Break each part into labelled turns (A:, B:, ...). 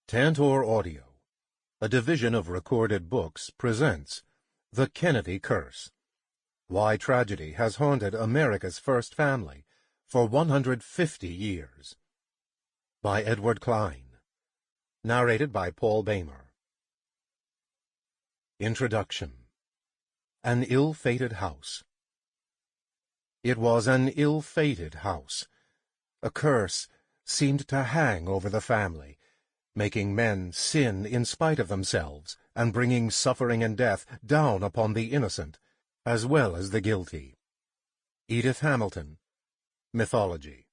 A: Tantor Audio, a division of Recorded Books, presents The Kennedy Curse, Why Tragedy Has Haunted America's First Family for 150 Years, by Edward Klein, narrated by Boehmer. Introduction. An Ill-Fated House. It was an ill-fated house. A curse seemed to hang over the family, making men sin in spite of themselves, and bringing suffering and death down upon the innocent, as well as the guilty. Edith Hamilton, Mythology.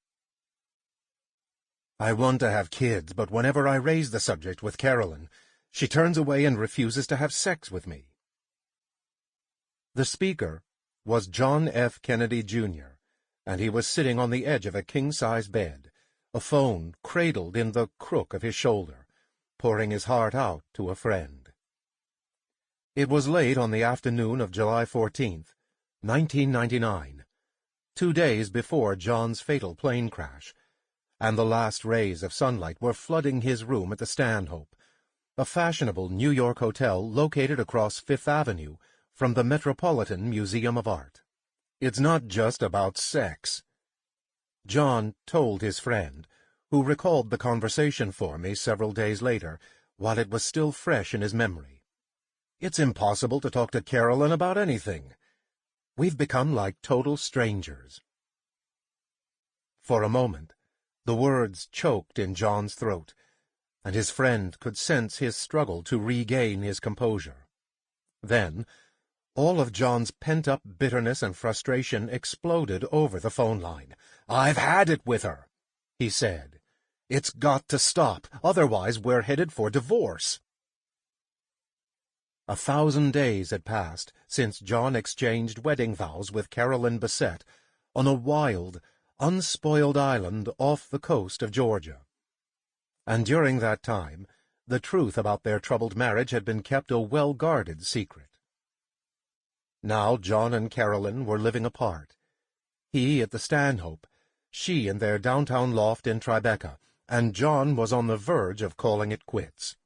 A: I want to have kids, but whenever I raise the subject with Carolyn, she turns away and refuses to have sex with me. The speaker was John F. Kennedy Jr., and he was sitting on the edge of a king-size bed, a phone cradled in the crook of his shoulder, pouring his heart out to a friend. It was late on the afternoon of July 14th, 1999, 2 days before John's fatal plane crash, and the last rays of sunlight were flooding his room at the Stanhope, a fashionable New York hotel located across Fifth Avenue from the Metropolitan Museum of Art. It's not just about sex, John told his friend, who recalled the conversation for me several days later, while it was still fresh in his memory. It's impossible to talk to Carolyn about anything. We've become like total strangers. For a moment, the words choked in John's throat, and his friend could sense his struggle to regain his composure. Then, all of John's pent-up bitterness and frustration exploded over the phone line. "I've had it with her," he said. "It's got to stop, otherwise we're headed for divorce." 1,000 days had passed since John exchanged wedding vows with Carolyn Bessette on a wild, unspoiled island off the coast of Georgia. And during that time, the truth about their troubled marriage had been kept a well-guarded secret. Now John and Carolyn were living apart, he at the Stanhope, she in their downtown loft in Tribeca, and John was on the verge of calling it quits.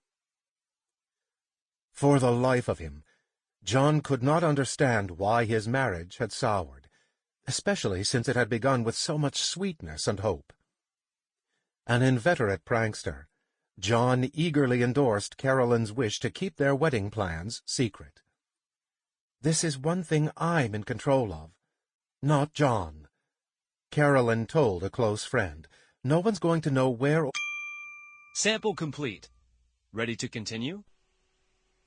A: For the life of him, John could not understand why his marriage had soured, especially since it had begun with so much sweetness and hope. An inveterate prankster, John eagerly endorsed Carolyn's wish to keep their wedding plans secret. "This is one thing I'm in control of, not John," Carolyn told a close friend. "No one's going to know where."
B: Sample complete. Ready to continue?